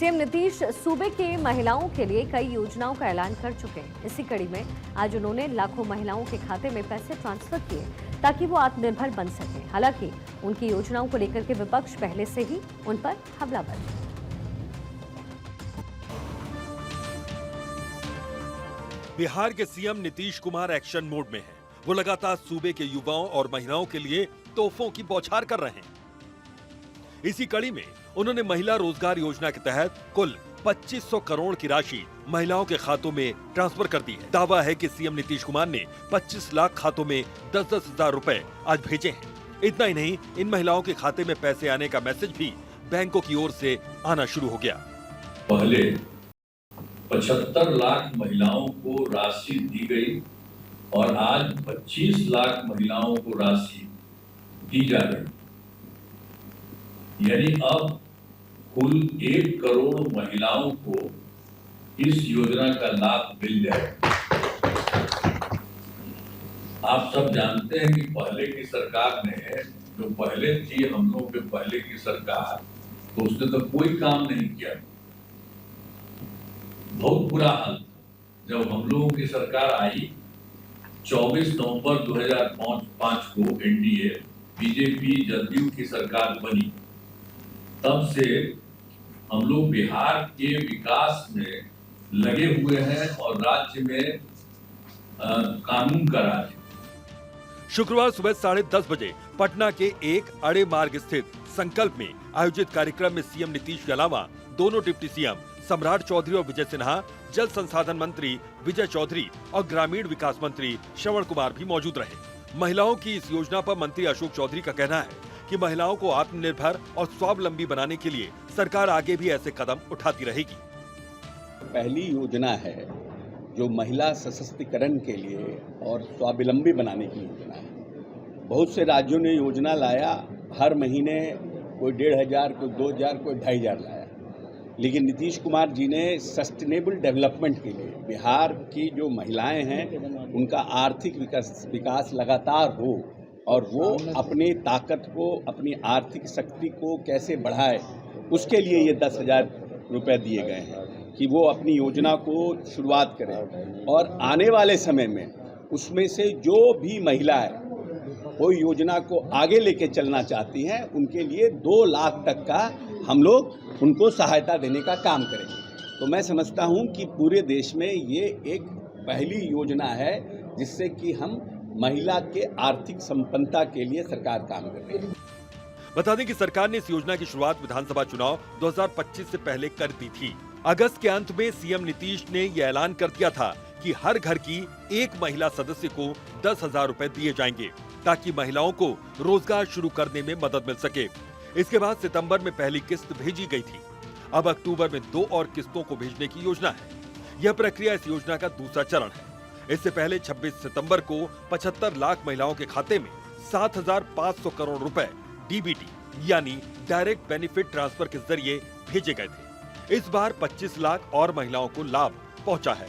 CM Nitish सूबे के महिलाओं के लिए कई योजनाओं का ऐलान कर चुके हैं। इसी कड़ी में आज उन्होंने लाखों महिलाओं के खाते में पैसे ट्रांसफर किए ताकि वो आत्मनिर्भर बन सकें। हालांकि उनकी योजनाओं को लेकर के विपक्ष पहले से ही उन पर हमलावर है। बिहार के CM Nitish Kumar action mode में हैं। वो लगातार सूबे के युवाओं और महिलाओं के लिए तोहफों की बौछार कर रहे हैं। इसी कड़ी में उन्होंने महिला रोजगार योजना के तहत कुल 2500 करोड़ की राशि महिलाओं के खातों में ट्रांसफर कर दी है। दावा है कि सीएम नीतीश कुमार ने 25 लाख खातों में 10-10 हजार रुपए आज भेजे हैं। इतना ही नहीं, इन महिलाओं के खाते में पैसे आने का मैसेज भी बैंकों की ओर से आना शुरू हो गया। पहले 75 लाख महिलाओं को राशि दी गई और आज 25 लाख महिलाओं को राशि दी जा रही, यानी अब कुल 1 करोड़ महिलाओं को इस योजना का लाभ मिल जाएगा। आप सब जानते हैं कि पहले की सरकार ने, जो पहले थी हम लोगों के पहले की सरकार, तो उसने तो कोई काम नहीं किया, बहुत बुरा हाल था। जब हम लोगों की सरकार आई 24 नवंबर 2005 को एनडीए बीजेपी जदयू की सरकार बनी, तब से हम लोग बिहार के विकास में लगे हुए हैं और राज्य में कानून का राज। शुक्रवार सुबह 10:30 बजे पटना के एक अड़े मार्ग स्थित संकल्प में आयोजित कार्यक्रम में सीएम नीतीश के अलावा दोनों डिप्टी सीएम सम्राट चौधरी और विजय सिन्हा, जल संसाधन मंत्री विजय चौधरी और ग्रामीण विकास मंत्री श्रवण कुमार भी मौजूद रहे। महिलाओं की इस योजना पर मंत्री अशोक चौधरी का कहना है कि महिलाओं को आत्मनिर्भर और स्वावलंबी बनाने के लिए सरकार आगे भी ऐसे कदम उठाती रहेगी। पहली योजना है जो महिला सशक्तिकरण के लिए और स्वावलंबी बनाने की योजना है। बहुत से राज्यों ने योजना लाया, हर महीने कोई 1500, कोई 2000, कोई 2500 लाया, लेकिन नीतीश कुमार जी ने सस्टेनेबल डेवलपमेंट के लिए बिहार की जो महिलाएं हैं उनका आर्थिक विकास लगातार हो और वो अपनी ताकत को, अपनी आर्थिक शक्ति को कैसे बढ़ाए, उसके लिए ये 10,000 रुपये दिए गए हैं कि वो अपनी योजना को शुरुआत करें। और आने वाले समय में उसमें से जो भी महिलाएं कोई योजना को आगे लेके चलना चाहती हैं, उनके लिए 2 लाख तक का हम लोग उनको सहायता देने का काम करेंगे। तो मैं समझता हूं कि पूरे देश में ये एक पहली योजना है जिससे कि हम महिला के आर्थिक संपन्नता के लिए सरकार काम कर रही है। बता दें कि सरकार ने इस योजना की शुरुआत विधानसभा चुनाव 2025 से पहले कर दी थी। अगस्त के अंत में सीएम नीतीश ने यह ऐलान कर दिया था कि हर घर की एक महिला सदस्य को 10,000 रुपए दिए जाएंगे ताकि महिलाओं को रोजगार शुरू करने में मदद मिल सके। इसके बाद सितंबर में पहली किस्त भेजी गई थी। अब अक्टूबर में 2 और किस्तों को भेजने की योजना है। यह प्रक्रिया इस योजना का दूसरा चरण है। इससे पहले 26 सितंबर को 75 लाख महिलाओं के खाते में 7,500 करोड़ रुपए डीबीटी यानी डायरेक्ट बेनिफिट ट्रांसफर के जरिए भेजे गए थे। इस बार 25 लाख और महिलाओं को लाभ पहुंचा है।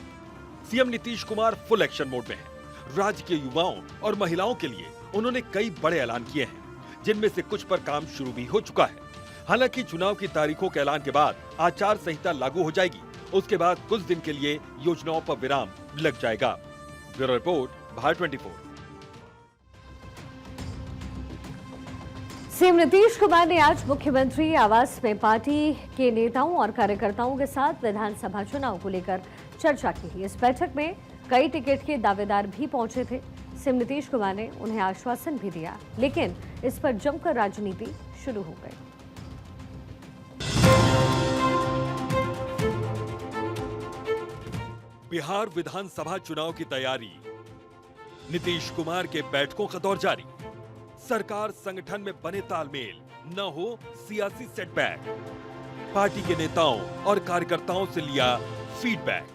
CM Nitish Kumar full action mode में हैं। राज्य के युवाओं और महिलाओं के लिए उन्होंने कई बड़े ऐलान किए हैं, जिनमें से कुछ पर काम शुरू भी हो चुका है। हालांकि चुनाव की तारीखों के ऐलान के बाद आचार संहिता लागू हो जाएगी। उसके बाद कुछ दिन के लिए योजनाओं पर विराम लग जाएगा। Bureau report, Bharat 24। CM Nitish Kumar ने आज मुख्यमंत्री आवास में पार्टी के नेताओं और कार्यकर्ताओं के साथ विधानसभा चुनाव को लेकर चर्चा की। इस बैठक में कई टिकट के दावेदार भी पहुंचे थे। सीएम नीतीश कुमार ने उन्हें आश्वासन भी दिया, लेकिन इस पर जमकर राजनीति शुरू हो गई। बिहार विधानसभा चुनाव की तैयारी, नीतीश कुमार के बैठकों का दौर जारी, सरकार संगठन में बने तालमेल, न हो सियासी सेटबैक, पार्टी के नेताओं और कार्यकर्ताओं से लिया फीडबैक।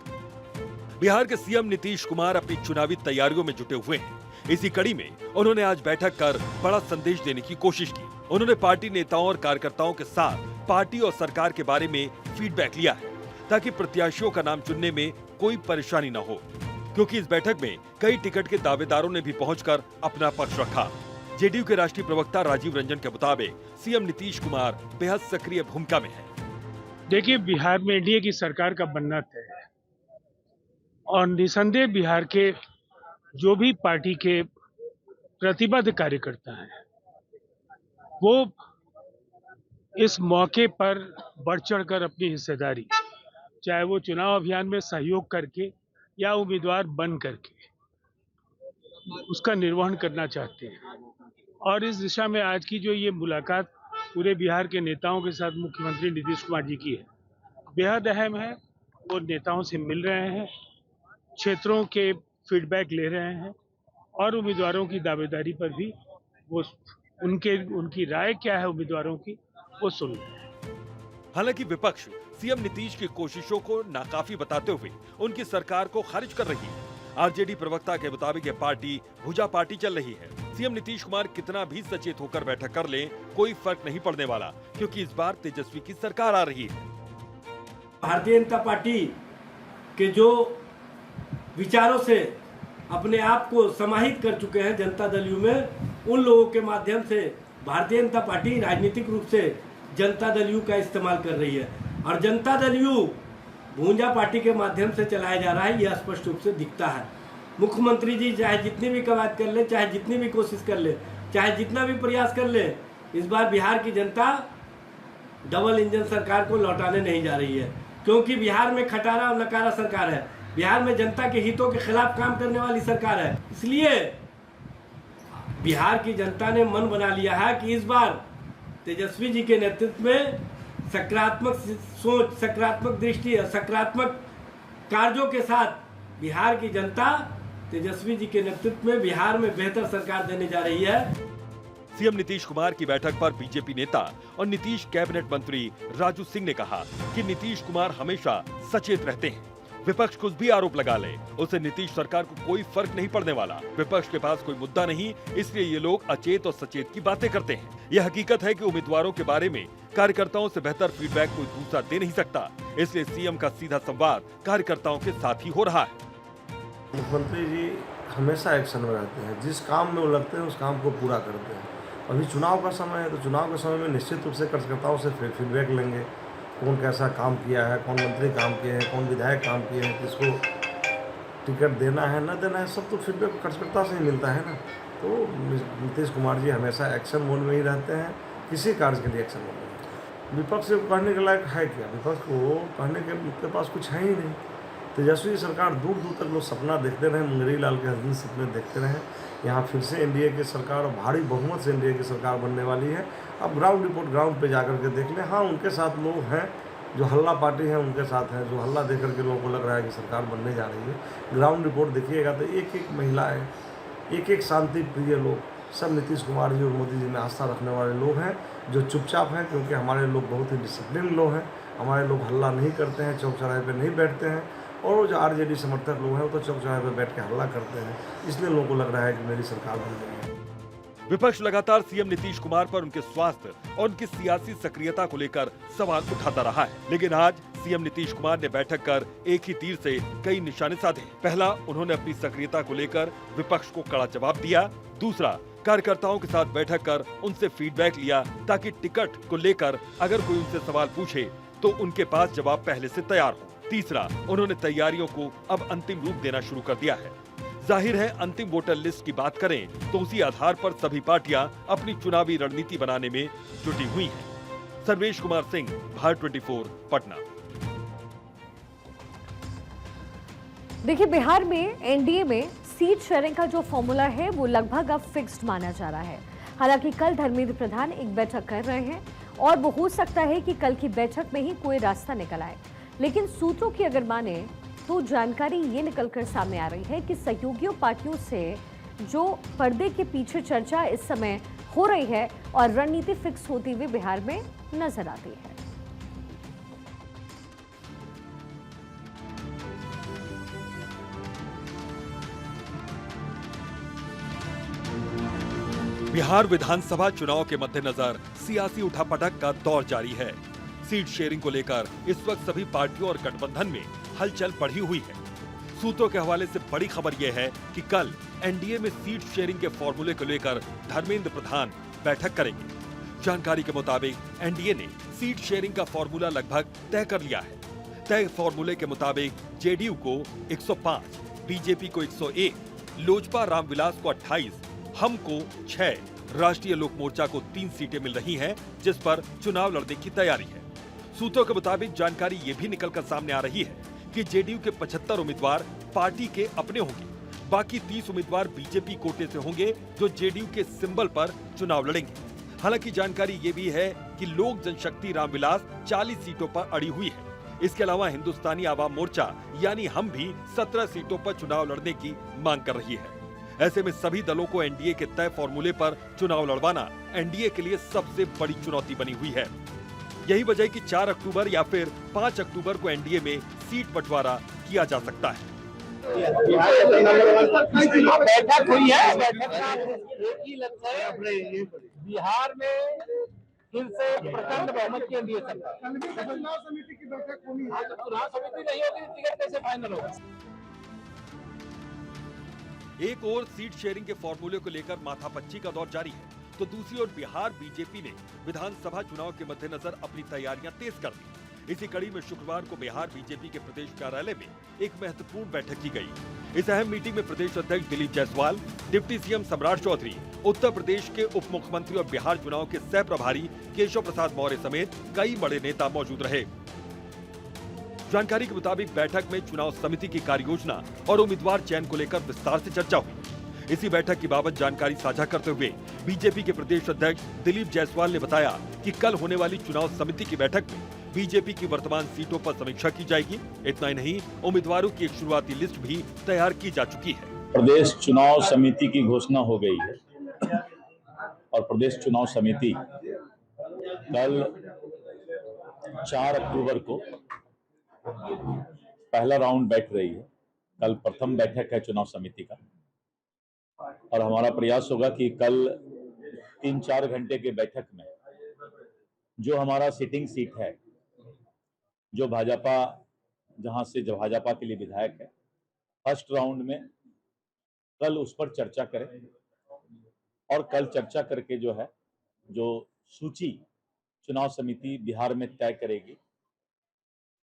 बिहार के सीएम नीतीश कुमार अपनी चुनावी तैयारियों में जुटे हुए हैं। इसी कड़ी में उन्होंने आज बैठक कर बड़ा संदेश देने की कोशिश की। उन्होंने पार्टी नेताओं और कार्यकर्ताओं के साथ पार्टी और सरकार के बारे में फीडबैक लिया है ताकि प्रत्याशियों का नाम चुनने में कोई परेशानी न हो, क्योंकि इस बैठक में कई टिकट के दावेदारों ने भी पहुंचकर अपना पक्ष रखा। जेडीयू के राष्ट्रीय प्रवक्ता राजीव रंजन के मुताबिक सीएम नीतीश कुमार बेहद सक्रिय भूमिका में हैं। देखिए, बिहार में एनडीए की सरकार का बनना तय है और निसंदेह बिहार के जो भी पार्टी के प्रतिबद्ध कार्यकर्ता हैं वो इस मौके पर बढ़ चढ़कर अपनी हिस्सेदारी, चाहे वो चुनाव अभियान में सहयोग करके या उम्मीदवार बन करके, उसका निर्वहन करना चाहते हैं। और इस दिशा में आज की जो ये मुलाकात पूरे बिहार के नेताओं के साथ मुख्यमंत्री नीतीश कुमार जी की है, बेहद अहम है। वो नेताओं से मिल रहे हैं, क्षेत्रों के फीडबैक ले रहे हैं और उम्मीदवारों की दावेदारी पर भी वो उनकी राय क्या है उम्मीदवारों की, वो सुन रहे हैं। हालांकि विपक्ष सीएम नीतीश की कोशिशों को नाकाफी बताते हुए उनकी सरकार को खारिज कर रही है। आरजेडी प्रवक्ता के मुताबिक ये पार्टी भुजा पार्टी चल रही है। सीएम नीतीश कुमार कितना भी सचेत होकर बैठक कर लें, कोई फर्क नहीं पड़ने वाला, क्योंकि इस बार तेजस्वी की सरकार आ रही है। भारतीय जनता पार्टी के जो विचारों से अपने आप को समाहित कर चुके हैं जनता दल यू में, उन लोगों के माध्यम से भारतीय जनता पार्टी राजनीतिक रूप से जनता दल यू का इस्तेमाल कर रही है और जनता दल यू भूंजा पार्टी के माध्यम से चलाया जा रहा है, यह स्पष्ट रूप से दिखता है। मुख्यमंत्री जी चाहे जितनी भी कवायद कर ले, चाहे जितनी भी कोशिश कर ले, चाहे जितना भी प्रयास कर ले, इस बार बिहार की जनता डबल इंजन सरकार को लौटाने नहीं जा रही है, क्योंकि बिहार में खटारा और नकारा सरकार है। बिहार में जनता के हितों के खिलाफ काम करने वाली सरकार है। इसलिए बिहार की जनता ने मन बना लिया है कि इस बार तेजस्वी जी के नेतृत्व में सकारात्मक सोच, सकारात्मक दृष्टि और सकारात्मक कार्यों के साथ बिहार की जनता तेजस्वी जी के नेतृत्व में बिहार में बेहतर सरकार देने जा रही है। सीएम नीतीश कुमार की बैठक पर बीजेपी नेता और नीतीश कैबिनेट मंत्री राजू सिंह ने कहा कि नीतीश कुमार हमेशा सचेत रहते हैं। विपक्ष कुछ भी आरोप लगा ले, उससे नीतीश सरकार को कोई फर्क नहीं पड़ने वाला। विपक्ष के पास कोई मुद्दा नहीं, इसलिए ये लोग अचेत और सचेत की बातें करते हैं। यह हकीकत है कि उम्मीदवारों के बारे में कार्यकर्ताओं से बेहतर फीडबैक कोई दूसरा दे नहीं सकता, इसलिए सीएम का सीधा संवाद कार्यकर्ताओं के साथ ही हो रहा है। मुख्यमंत्री जी हमेशा एक्शन में रहते हैं, जिस काम में वो लगते हैं उस काम को पूरा करते हैं। अभी चुनाव का समय है, तो चुनाव के समय में निश्चित रूप से कार्यकर्ताओं से फीडबैक लेंगे, कौन कैसा काम किया है, कौन मंत्री काम किए हैं, कौन विधायक काम किए हैं, किसको टिकट देना है न देना है, सब तो फीडबैक कार्यकर्ता से ही मिलता है ना। तो नीतीश कुमार जी हमेशा एक्शन मोड में ही रहते हैं, किसी कार्य के लिए एक्शन मोड में। विपक्ष से कहने के लायक है क्या? विपक्ष को कहने के पास कुछ है ही नहीं। तेजस्वी सरकार दूर दूर तक लोग सपना देखते रहे, मुंगेरी लाल के हसीन सपने देखते रहे। यहाँ फिर से एनडीए की सरकार और भारी बहुमत से एनडीए की सरकार बनने वाली है। अब ग्राउंड रिपोर्ट ग्राउंड पे जाकर के देख लें। हाँ, उनके साथ लोग हैं जो हल्ला पार्टी है, उनके साथ हैं जो हल्ला देकर के लोगों को लग रहा है कि सरकार बनने जा रही है। ग्राउंड रिपोर्ट देखिएगा तो एक एक महिला है, एक एक शांति प्रिय लोग, सब नीतीश कुमार जी और मोदी जी में आस्था रखने वाले लोग हैं जो चुपचाप हैं, क्योंकि हमारे लोग बहुत ही डिसिप्लिन लोग हैं। हमारे लोग हल्ला नहीं करते हैं, चौक चौराहे पर नहीं बैठते हैं। और वो जो आरजेडी समर्थक लोग हैं वो तो चौक चौराहे पर बैठ के हल्ला करते हैं, इसलिए लोगों को लग रहा है कि मेरी सरकार बन गई है। विपक्ष लगातार सीएम नीतीश कुमार पर उनके स्वास्थ्य और उनकी सियासी सक्रियता को लेकर सवाल उठाता रहा है, लेकिन आज सीएम नीतीश कुमार ने बैठक कर एक ही तीर से कई निशाने साधे। पहला, उन्होंने अपनी सक्रियता को लेकर विपक्ष को कड़ा जवाब दिया। दूसरा, कार्यकर्ताओं के साथ बैठक कर उनसे फीडबैक लिया, ताकि टिकट को लेकर अगर कोई उनसे सवाल पूछे तो उनके पास जवाब पहले से तैयार हो। तीसरा, उन्होंने तैयारियों को अब अंतिम रूप देना शुरू कर दिया है। जाहिर है, अंतिम वोटर लिस्ट की बात करें तो उसी आधार पर सभी पार्टियां अपनी चुनावी रणनीति बनाने में जुटी हुई हैं। सर्वेश कुमार सिंह, भारत 24, पटना। देखिए, बिहार में एनडीए में सीट शेयरिंग का जो फॉर्मूला है वो लगभग अब फिक्स्ड माना जा रहा है। हालांकि कल धर्मेंद्र प्रधान एक बैठक कर रहे हैं और वो हो सकता है कि कल की बैठक में ही कोई रास्ता निकल आए, लेकिन सूत्रों की अगर माने तो जानकारी ये निकलकर सामने आ रही है कि सहयोगियों पार्टियों से जो पर्दे के पीछे चर्चा इस समय हो रही है और रणनीति फिक्स होती हुई बिहार में नजर आती है। बिहार विधानसभा चुनाव के मद्देनजर सियासी उठापटक का दौर जारी है। सीट शेयरिंग को लेकर इस वक्त सभी पार्टियों और गठबंधन में हलचल बढ़ी हुई है। सूत्रों के हवाले से बड़ी खबर यह है कि कल एनडीए में सीट शेयरिंग के फॉर्मूले को लेकर धर्मेंद्र प्रधान बैठक करेंगे। जानकारी के मुताबिक एनडीए ने सीट शेयरिंग का फॉर्मूला लगभग तय कर लिया है। तय फॉर्मूले के मुताबिक जेडीयू को 105, बीजेपी को 101, लोजपा रामविलास को 28, हम को 6, राष्ट्रीय लोक मोर्चा को 3 सीटें मिल रही हैं, जिस पर चुनाव लड़ने की तैयारी है। सूत्रों के मुताबिक जानकारी ये भी निकलकर सामने आ रही है कि जेडीयू के 75 उम्मीदवार पार्टी के अपने होंगे, बाकी 30 उम्मीदवार बीजेपी कोटे से होंगे जो जेडीयू के सिंबल पर चुनाव लड़ेंगे। हालांकि जानकारी ये भी है कि लोक जनशक्ति रामविलास 40 सीटों पर अड़ी हुई है। इसके अलावा हिंदुस्तानी आवाम मोर्चा यानी हम भी 17 सीटों पर चुनाव लड़ने की मांग कर रही है। ऐसे में सभी दलों को एनडीए के तय फॉर्मूले पर चुनाव लड़वाना एनडीए के लिए सबसे बड़ी चुनौती बनी हुई है। यही वजह है कि 4 अक्टूबर या फिर 5 अक्टूबर को एनडीए में सीट बंटवारा किया जा सकता है। बैठक हुई है, एक ही लक्ष्य है, बिहार में फिर से प्रचंड बहुमत की एनडीए सरकार। चुनाव समिति की बैठक होनी है, चुनाव समिति नहीं होगी तो टिकट कैसे फाइनल होगा? एक ओर सीट शेयरिंग के फॉर्मूले को लेकर माथापच्ची का दौर जारी है, तो दूसरी ओर बिहार बीजेपी ने विधानसभा चुनाव के मद्देनजर अपनी तैयारियां तेज कर दी। इसी कड़ी में शुक्रवार को बिहार बीजेपी के प्रदेश कार्यालय में एक महत्वपूर्ण बैठक की गई। इस अहम मीटिंग में प्रदेश अध्यक्ष दिलीप जायसवाल, डिप्टी सीएम सम्राट चौधरी, उत्तर प्रदेश के उप मुख्यमंत्री और बिहार चुनाव के सह प्रभारी केशव प्रसाद मौर्य समेत कई बड़े नेता मौजूद रहे। जानकारी के मुताबिक बैठक में चुनाव समिति की कार्य योजना और उम्मीदवार चयन को लेकर विस्तार से चर्चा हुई। इसी बैठक की बाबत जानकारी साझा करते हुए बीजेपी के प्रदेश अध्यक्ष दिलीप जायसवाल ने बताया कि कल होने वाली चुनाव समिति की बैठक में बीजेपी की वर्तमान सीटों पर समीक्षा की जाएगी। इतना ही नहीं, उम्मीदवारों की एक शुरुआती लिस्ट भी तैयार की जा चुकी है। प्रदेश चुनाव समिति की घोषणा हो गई है और प्रदेश चुनाव समिति कल 4 अक्टूबर को पहला राउंड बैठ रही है। कल प्रथम बैठक है चुनाव समिति का और हमारा प्रयास होगा कि कल 3-4 घंटे के बैठक में जो हमारा सिटिंग सीट है, जो भाजपा जहां से जो भाजपा के लिए विधायक है, फर्स्ट राउंड में कल उस पर चर्चा करें और कल चर्चा करके जो है जो सूची चुनाव समिति बिहार में तय करेगी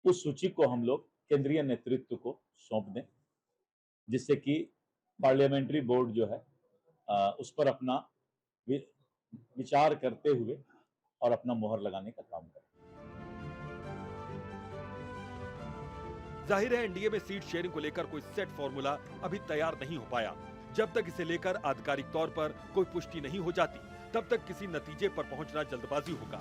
उस सूची को हम लोग केंद्रीय नेतृत्व को सौंप दें, जिससे कि पार्लियामेंट्री बोर्ड जो है उस पर अपना विचार करते हुए और अपना मोहर लगाने का काम करे। जाहिर है एनडीए में सीट शेयरिंग को लेकर कोई सेट फॉर्मूला अभी तैयार नहीं हो पाया। जब तक इसे लेकर आधिकारिक तौर पर कोई पुष्टि नहीं हो जाती, तब तक किसी नतीजे पर पहुंचना जल्दबाजी होगा,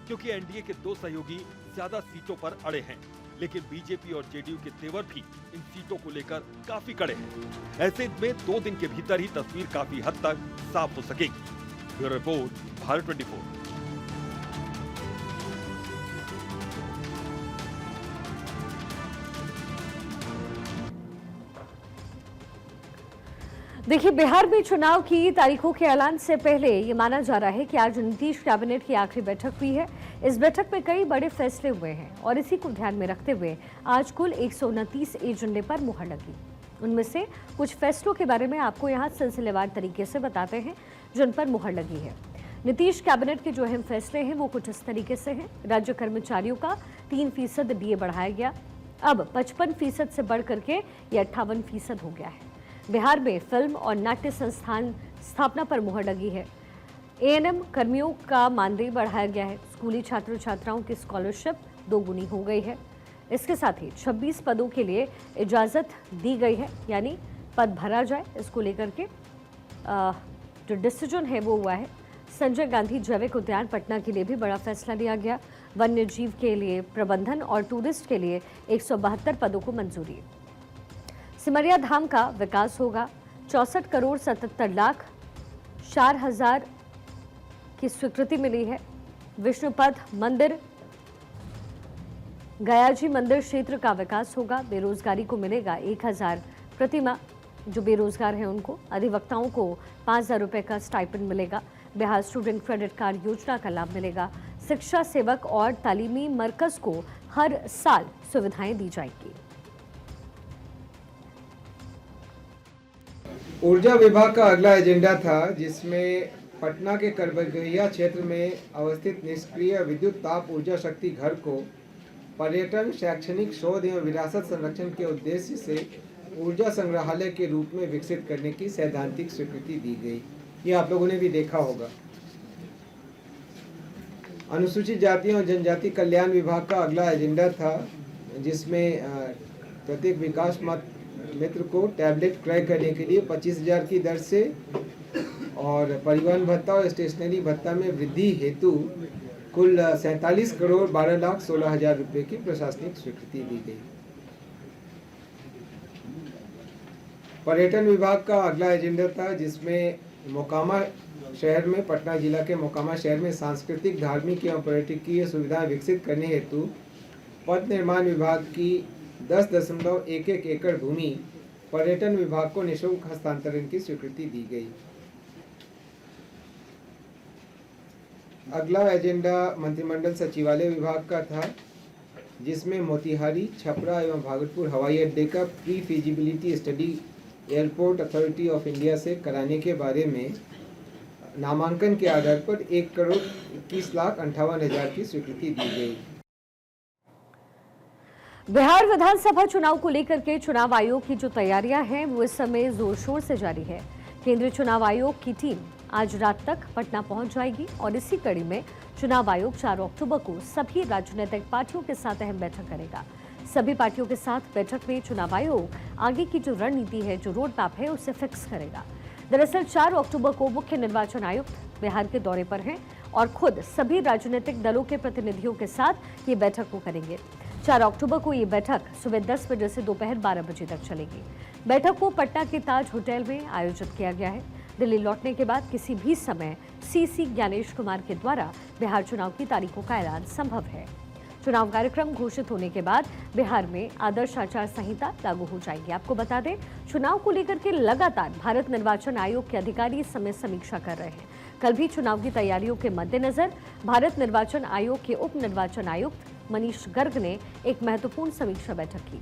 क्योंकि एनडीए के 2 सहयोगी ज्यादा सीटों पर अड़े हैं, लेकिन बीजेपी और जेडीयू के तेवर भी इन सीटों को लेकर काफी कड़े हैं। ऐसे में 2 दिन के भीतर ही तस्वीर काफी हद तक साफ हो सकेगी। Bureau report, Bharat 24। देखिए, बिहार में चुनाव की तारीखों के ऐलान से पहले ये माना जा रहा है कि आज नीतीश कैबिनेट की आखिरी बैठक हुई है। इस बैठक में कई बड़े फैसले हुए हैं और इसी को ध्यान में रखते हुए आज कुल 129 एजेंडे पर मुहर लगी। उनमें से कुछ फैसलों के बारे में आपको यहाँ सिलसिलेवार तरीके से बताते हैं जिन पर मुहर लगी है। नीतीश कैबिनेट के जो अहम फैसले हैं वो कुछ इस तरीके से हैं। राज्य कर्मचारियों का 3% डीए बढ़ाया गया, अब 55% से बढ़ करके ये 58% हो गया है। बिहार में फिल्म और नाट्य संस्थान स्थापना पर मुहर लगी है। एएनएम कर्मियों का मानदेय बढ़ाया गया है। स्कूली छात्र छात्राओं की स्कॉलरशिप 2 गुनी हो गई है। इसके साथ ही 26 पदों के लिए इजाज़त दी गई है, यानी पद भरा जाए। इसको लेकर के जो डिसीजन है वो हुआ है। संजय गांधी जैविक उद्यान पटना के लिए भी बड़ा फैसला लिया गया। वन्य जीव के लिए प्रबंधन और टूरिस्ट के लिए 172 पदों को मंजूरी। सिमरिया धाम का विकास होगा। 64 करोड़ 77 लाख 4 हजार की स्वीकृति मिली है। विष्णुपद मंदिर, गयाजी मंदिर क्षेत्र का विकास होगा। बेरोजगारी को मिलेगा 1000 प्रतिमाह। जो बेरोजगार हैं उनको, अधिवक्ताओं को 5000 रुपये का स्टाइपेंड मिलेगा। बिहार स्टूडेंट क्रेडिट कार्ड योजना का लाभ मिलेगा। शिक्षा सेवक और तालीमी मरकज को हर साल सुविधाएं दी जाएगी। ऊर्जा विभाग का अगला एजेंडा था जिसमें पटना के करबगैया क्षेत्र में अवस्थित निष्क्रिय विद्युत ताप ऊर्जा शक्ति घर को पर्यटन, शैक्षणिक शोध एवं विरासत संरक्षण के उद्देश्य से ऊर्जा संग्रहालय के रूप में विकसित करने की सैद्धांतिक स्वीकृति दी गई। ये आप लोगों ने भी देखा होगा। अनुसूचित जातियों और जनजाति कल्याण विभाग का अगला एजेंडा था, जिसमें प्रत्येक विकास मित्र को टैबलेट क्रय करने के लिए 25,000 की दर से और परिवहन भत्ता और स्टेशनरी भत्ता में वृद्धि हेतु कुल 47 करोड़ 12 लाख 16 हजार रुपये की प्रशासनिक स्वीकृति दी गई। पर्यटन विभाग का अगला एजेंडा था, जिसमें मोकामा शहर में, पटना जिला के मोकामा शहर में सांस्कृतिक, धार्मिक एवं पर्यटकीय सुविधाएं विकसित करने हेतु पथ निर्माण विभाग की 10.11 एकड़ भूमि पर्यटन विभाग को निःशुल्क हस्तांतरण की स्वीकृति दी गई। अगला एजेंडा मंत्रिमंडल सचिवालय विभाग का था, जिसमें मोतिहारी, छपरा एवं भागलपुर हवाई अड्डे का pre feasibility study airport authority of India से कराने के बारे में नामांकन के आधार पर 1 करोड़ 21 लाख 58 हजार की स्वीकृति दी गई। बिहार विधानसभा चुनाव को लेकर के चुनाव आयोग की जो तैयारियां हैं वो इस समय जोर शोर से जारी है। केंद्रीय चुनाव आयोग की टीम आज रात तक पटना पहुंच जाएगी और इसी कड़ी में चुनाव आयोग 4 अक्टूबर को सभी राजनीतिक पार्टियों के साथ अहम बैठक करेगा। सभी पार्टियों के साथ बैठक में चुनाव आयोग आगे की जो रणनीति है, जो रोड मैप है, उसे फिक्स करेगा। दरअसल 4 अक्टूबर को मुख्य निर्वाचन आयुक्त बिहार के दौरे पर हैं और खुद सभी राजनीतिक दलों के प्रतिनिधियों के साथ ये बैठक को करेंगे। 4 अक्टूबर को ये बैठक सुबह 10 बजे से दोपहर 12 बजे तक चलेगी। बैठक को पटना के ताज होटल में आयोजित किया गया है। दिल्ली लौटने के बाद किसी भी समय सीसी ज्ञानेश कुमार के द्वारा बिहार चुनाव की तारीखों का ऐलान संभव है। चुनाव कार्यक्रम घोषित होने के बाद बिहार में आदर्श आचार संहिता लागू हो जाएगी। आपको बता दें, चुनाव को लेकर के लगातार भारत निर्वाचन आयोग के अधिकारी इस समय समीक्षा कर रहे हैं। कल भी चुनाव की तैयारियों के मद्देनजर भारत निर्वाचन आयोग के उप निर्वाचन आयुक्त मनीष गर्ग ने एक महत्वपूर्ण समीक्षा बैठक की।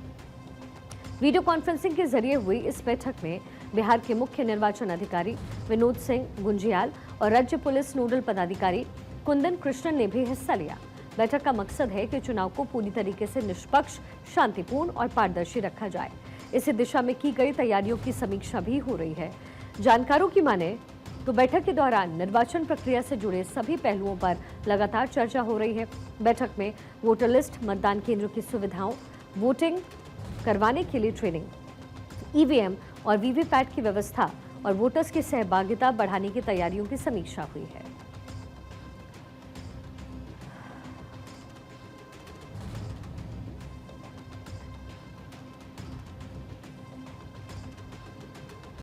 वीडियो कॉन्फ्रेंसिंग के जरिए हुई इस बैठक में बिहार के मुख्य निर्वाचन अधिकारी विनोद सिंह गुंजियाल और राज्य पुलिस नोडल पदाधिकारी कुंदन कृष्णन ने भी हिस्सा लिया। बैठक का मकसद है कि चुनाव को पूरी तरीके से निष्पक्ष, शांतिपूर्ण और पारदर्शी रखा जाए। इसी दिशा में की गई तैयारियों की समीक्षा भी हो रही है। जानकारों की माने तो बैठक के दौरान निर्वाचन प्रक्रिया से जुड़े सभी पहलुओं पर लगातार चर्चा हो रही है। बैठक में वोटर लिस्ट, मतदान केंद्रों की सुविधाओं, वोटिंग करवाने के लिए ट्रेनिंग, ईवीएम और वीवीपैट की व्यवस्था और वोटर्स की सहभागिता बढ़ाने की तैयारियों की समीक्षा हुई है।